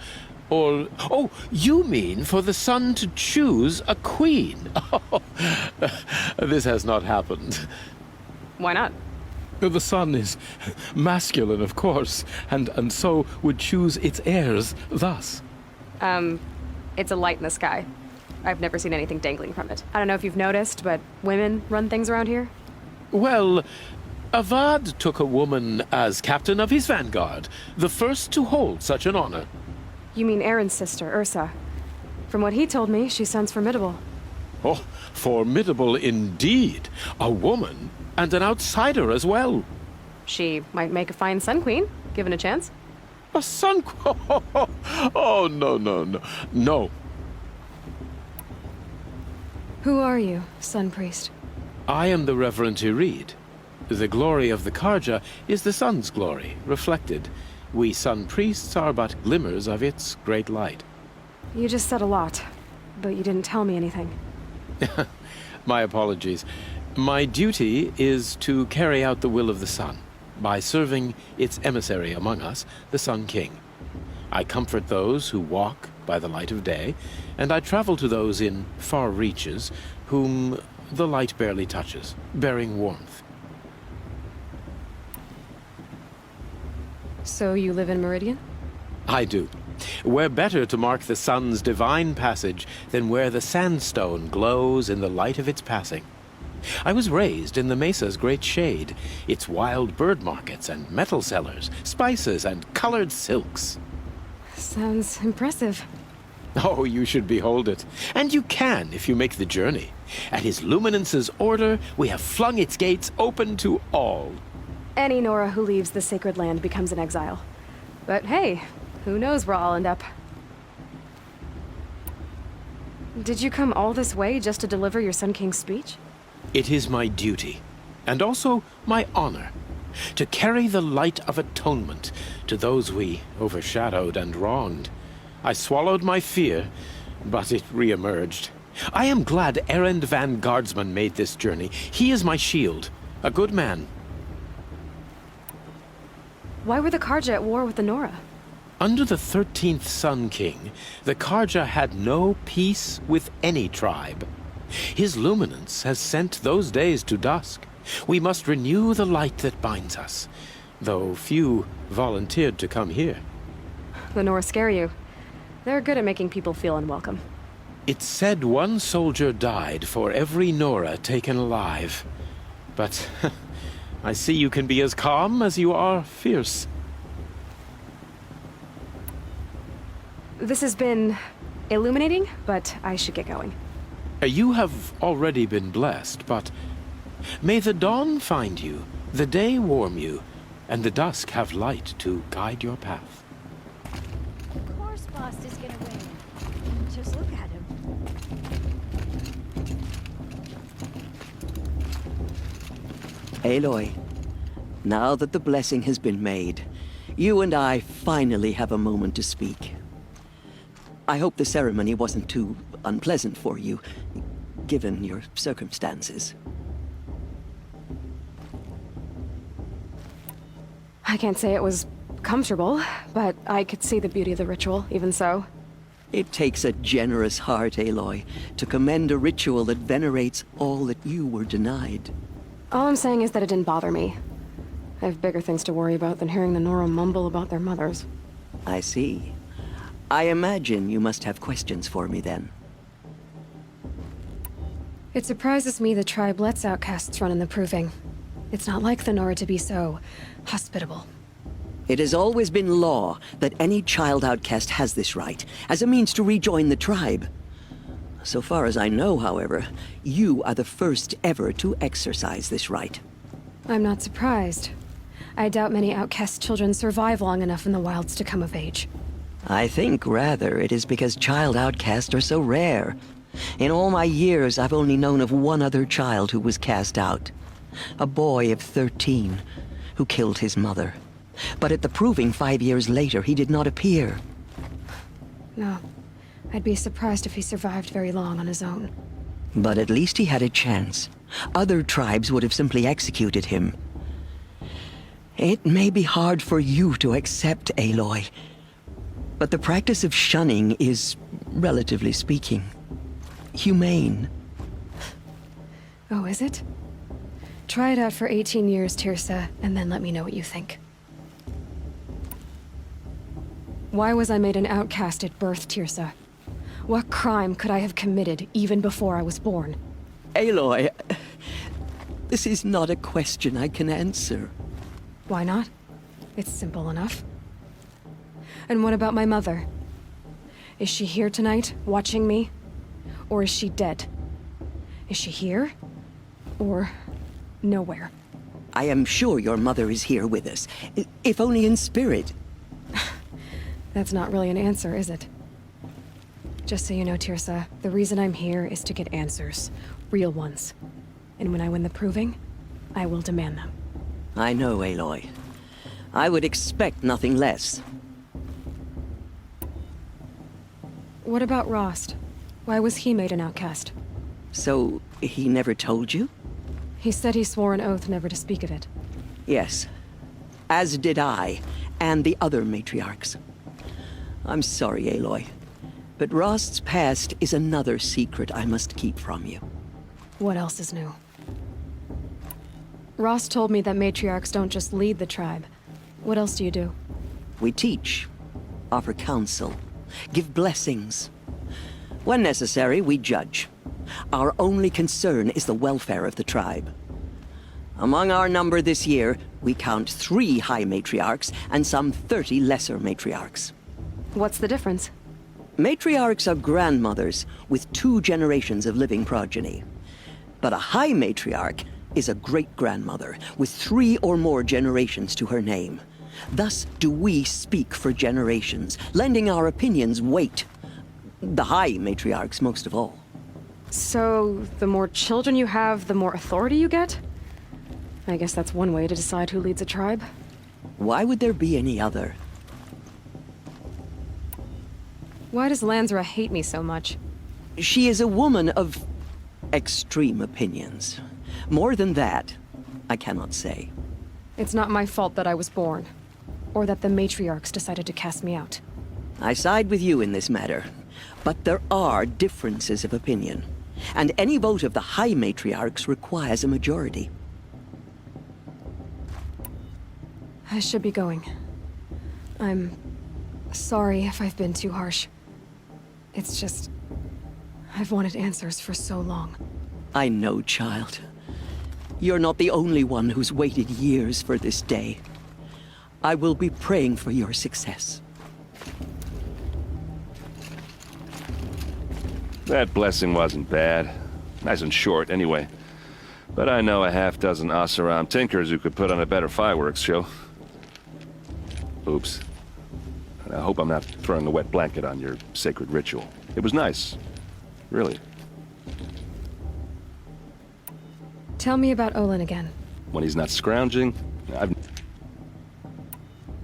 Or, oh, you mean for the sun to choose a queen? Oh, this has not happened. Why not? The sun is masculine, of course, and so would choose its heirs thus. It's a light in the sky. I've never seen anything dangling from it. I don't know if you've noticed, but women run things around here. Well, Avad took a woman as captain of his vanguard, the first to hold such an honor. You mean Aaron's sister, Ursa. From what he told me, she sounds formidable. Oh, formidable indeed. A woman, and an outsider as well. She might make a fine Sun Queen, given a chance. A Sun Queen? Oh, no, no, no. No. Who are you, Sun Priest? I am the Reverend Irid. The glory of the Carja is the sun's glory, reflected. We sun priests are but glimmers of its great light. You just said a lot, but you didn't tell me anything. My apologies. My duty is to carry out the will of the sun, by serving its emissary among us, the Sun King. I comfort those who walk by the light of day, and I travel to those in far reaches whom the light barely touches, bearing warmth. So you live in Meridian? I do. Where better to mark the sun's divine passage than where the sandstone glows in the light of its passing. I was raised in the mesa's great shade, its wild bird markets and metal cellars, spices and colored silks. Sounds impressive. Oh, you should behold it. And you can if you make the journey. At His Luminance's order, we have flung its gates open to all. Any Nora who leaves the sacred land becomes an exile. But hey, who knows where I'll end up. Did you come all this way just to deliver your Sun King's speech? It is my duty, and also my honor, to carry the light of atonement to those we overshadowed and wronged. I swallowed my fear, but it re-emerged. I am glad Erend Van Guardsman made this journey. He is my shield, a good man. Why were the Carja at war with the Nora? Under the 13th Sun King, the Carja had no peace with any tribe. His luminance has sent those days to dusk. We must renew the light that binds us, though few volunteered to come here. The Nora scare you. They're good at making people feel unwelcome. It's said one soldier died for every Nora taken alive. But I see you can be as calm as you are fierce. This has been illuminating, but I should get going. You have already been blessed, but may the dawn find you, the day warm you, and the dusk have light to guide your path. Of course Bast is gonna win. Just look at him. Aloy, now that the blessing has been made, you and I finally have a moment to speak. I hope the ceremony wasn't too unpleasant for you, given your circumstances. I can't say it was comfortable, but I could see the beauty of the ritual, even so. It takes a generous heart, Aloy, to commend a ritual that venerates all that you were denied. All I'm saying is that it didn't bother me. I have bigger things to worry about than hearing the Nora mumble about their mothers. I see. I imagine you must have questions for me then. It surprises me the tribe lets outcasts run in the Proving. It's not like the Nora to be so hospitable. It has always been law that any child outcast has this right, as a means to rejoin the tribe. So far as I know, however, you are the first ever to exercise this right. I'm not surprised. I doubt many outcast children survive long enough in the wilds to come of age. I think, rather, it is because child outcasts are so rare. In all my years, I've only known of one other child who was cast out. A boy of 13, who killed his mother. But at the Proving 5 years later, he did not appear. No. I'd be surprised if he survived very long on his own. But at least he had a chance. Other tribes would have simply executed him. It may be hard for you to accept, Aloy, but the practice of shunning is, relatively speaking, humane. Oh, is it? Try it out for 18 years, Tirsa, and then let me know what you think. Why was I made an outcast at birth, Tirsa? What crime could I have committed even before I was born? Aloy, this is not a question I can answer. Why not? It's simple enough. And what about my mother? Is she here tonight, watching me? Or is she dead? Is she here? Or nowhere? I am sure your mother is here with us, if only in spirit. That's not really an answer, is it? Just so you know, Tirsa, the reason I'm here is to get answers. Real ones. And when I win the Proving, I will demand them. I know, Aloy. I would expect nothing less. What about Rost? Why was he made an outcast? So, he never told you? He said he swore an oath never to speak of it. Yes. As did I, and the other matriarchs. I'm sorry, Aloy, but Rost's past is another secret I must keep from you. What else is new? Rost told me that matriarchs don't just lead the tribe. What else do you do? We teach, offer counsel, give blessings. When necessary, we judge. Our only concern is the welfare of the tribe. Among our number this year, we count 3 high matriarchs and some 30 lesser matriarchs. What's the difference? Matriarchs are grandmothers with 2 generations of living progeny. But a high matriarch is a great-grandmother with 3 or more generations to her name. Thus do we speak for generations, lending our opinions weight. The high matriarchs most of all. So, the more children you have, the more authority you get? I guess that's one way to decide who leads a tribe. Why would there be any other? Why does Lansra hate me so much? She is a woman of extreme opinions. More than that, I cannot say. It's not my fault that I was born, or that the matriarchs decided to cast me out. I side with you in this matter, but there are differences of opinion, and any vote of the high matriarchs requires a majority. I should be going. I'm sorry if I've been too harsh. It's just, I've wanted answers for so long. I know, child. You're not the only one who's waited years for this day. I will be praying for your success. That blessing wasn't bad. Nice and short, anyway. But I know a half-dozen Oseram tinkers who could put on a better fireworks show. Oops. I hope I'm not throwing a wet blanket on your sacred ritual. It was nice. Really. Tell me about Olin again. When he's not scrounging,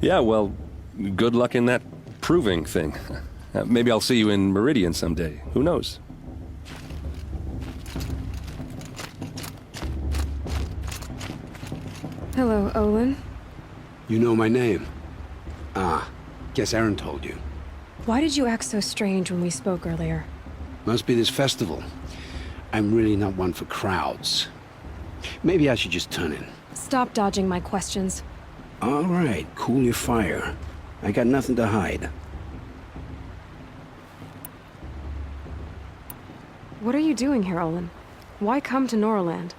Yeah, well, good luck in that proving thing. Maybe I'll see you in Meridian someday. Who knows? Hello, Olin. You know my name? Ah, guess Aaron told you. Why did you act so strange when we spoke earlier? Must be this festival. I'm really not one for crowds. Maybe I should just turn in. Stop dodging my questions. All right, cool your fire. I got nothing to hide. What are you doing here, Olin? Why come to Noraland?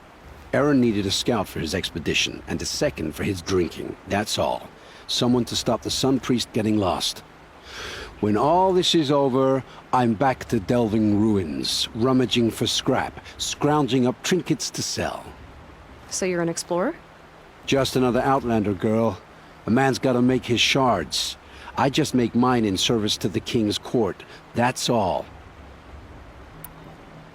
Aaron needed a scout for his expedition, and a second for his drinking. That's all. Someone to stop the Sun Priest getting lost. When all this is over, I'm back to delving ruins, rummaging for scrap, scrounging up trinkets to sell. So you're an explorer? Just another Outlander, girl. A man's gotta make his shards. I just make mine in service to the King's court. That's all.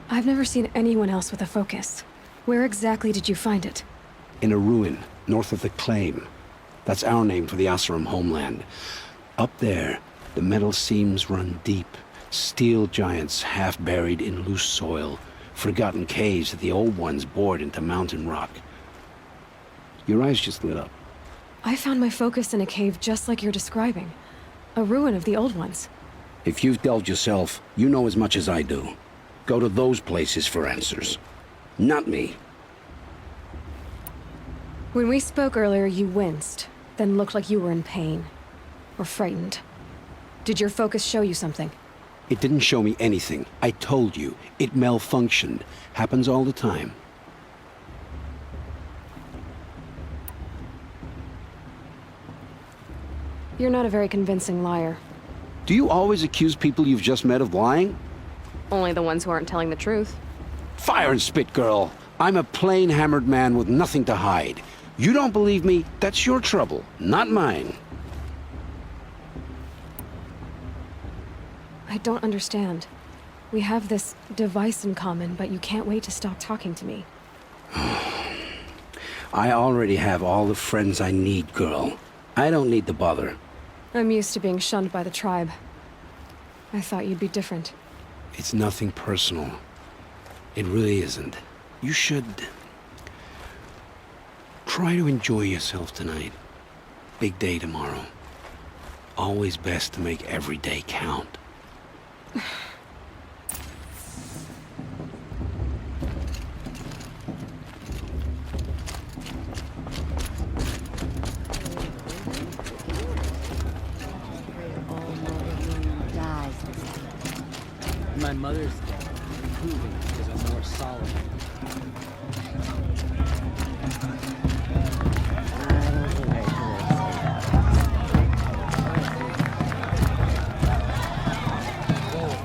I've never seen anyone else with a focus. Where exactly did you find it? In a ruin, north of the Claim. That's our name for the Oseram homeland. Up there, the metal seams run deep. Steel giants half buried in loose soil. Forgotten caves that the old ones bored into mountain rock. Your eyes just lit up. I found my focus in a cave just like you're describing. A ruin of the old ones. If you've delved yourself, you know as much as I do. Go to those places for answers. Not me. When we spoke earlier, you winced, then looked like you were in pain. Or frightened. Did your focus show you something? It didn't show me anything. I told you. It malfunctioned. Happens all the time. You're not a very convincing liar. Do you always accuse people you've just met of lying? Only the ones who aren't telling the truth. Fire and spit, girl. I'm a plain hammered man with nothing to hide. You don't believe me? That's your trouble, not mine. I don't understand. We have this device in common, but you can't wait to stop talking to me. I already have all the friends I need, girl. I don't need the bother. I'm used to being shunned by the tribe. I thought you'd be different. It's nothing personal. It really isn't. You should try to enjoy yourself tonight. Big day tomorrow. Always best to make every day count. My mother's dead. Proving is a more solid.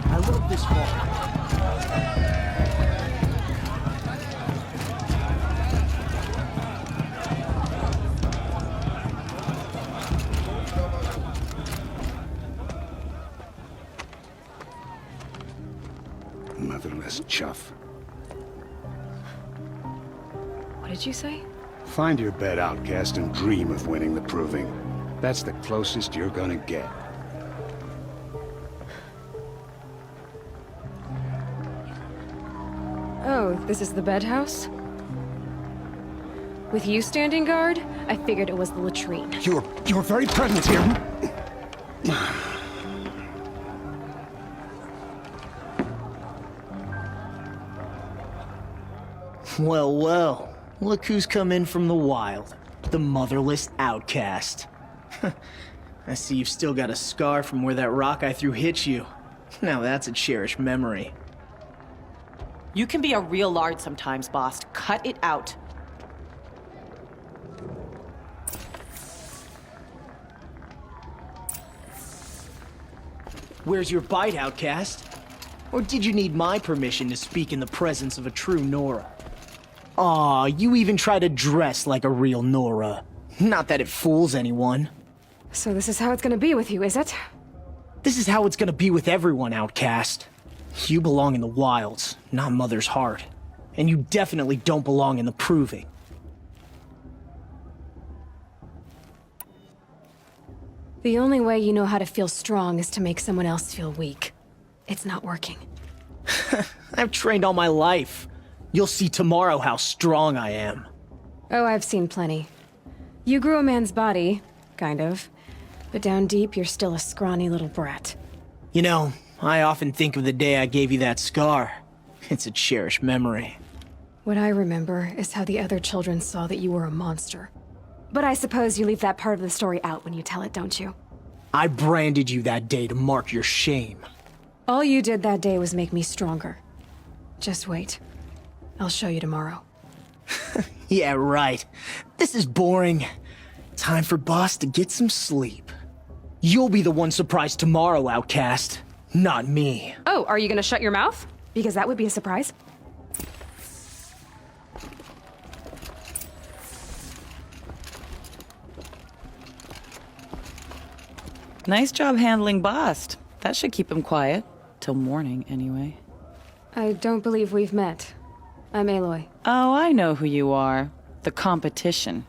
I love this hall. Motherless chuff. What did you say? Find your bed, outcast, and dream of winning the Proving. That's the closest you're gonna get. Oh, this is the bedhouse? With you standing guard, I figured it was the latrine. Your very presence here. Well, well. Look who's come in from the wild. The motherless outcast. I see you've still got a scar from where that rock I threw hit you. Now that's a cherished memory. You can be a real lard sometimes, boss. Cut it out. Where's your bite, outcast? Or did you need my permission to speak in the presence of a true Nora? Aw, you even try to dress like a real Nora. Not that it fools anyone. So this is how it's gonna be with you, is it? This is how it's gonna be with everyone, outcast. You belong in the wilds, not Mother's Heart. And you definitely don't belong in the Proving. The only way you know how to feel strong is to make someone else feel weak. It's not working. I've trained all my life. You'll see tomorrow how strong I am. Oh, I've seen plenty. You grew a man's body, kind of. But down deep, you're still a scrawny little brat. You know, I often think of the day I gave you that scar. It's a cherished memory. What I remember is how the other children saw that you were a monster. But I suppose you leave that part of the story out when you tell it, don't you? I branded you that day to mark your shame. All you did that day was make me stronger. Just wait. I'll show you tomorrow. Yeah, right. This is boring. Time for Boss to get some sleep. You'll be the one surprised tomorrow, Outcast. Not me. Oh, are you gonna shut your mouth? Because that would be a surprise. Nice job handling Bast. That should keep him quiet. Till morning, anyway. I don't believe we've met. I'm Aloy. Oh, I know who you are. The competition.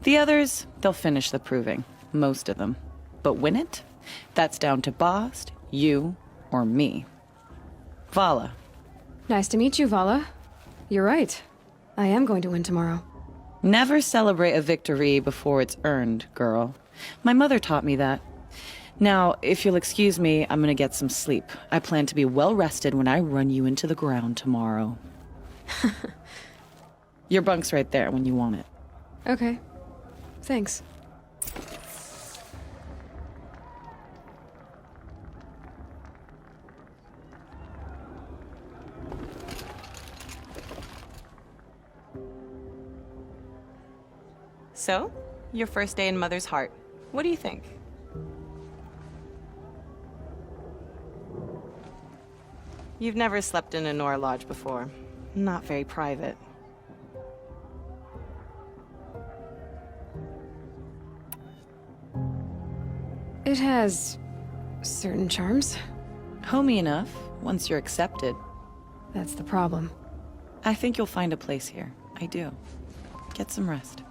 The others, they'll finish the proving. Most of them. But win it? That's down to Bast, you, or me. Vala. Nice to meet you, Vala. You're right. I am going to win tomorrow. Never celebrate a victory before it's earned, girl. My mother taught me that. Now, if you'll excuse me, I'm gonna get some sleep. I plan to be well rested when I run you into the ground tomorrow. Your bunk's right there when you want it. Okay. Thanks. So, your first day in Mother's Heart. What do you think? You've never slept in a Nora Lodge before. Not very private. It has certain charms. Homey enough, once you're accepted. That's the problem. I think you'll find a place here. I do. Get some rest.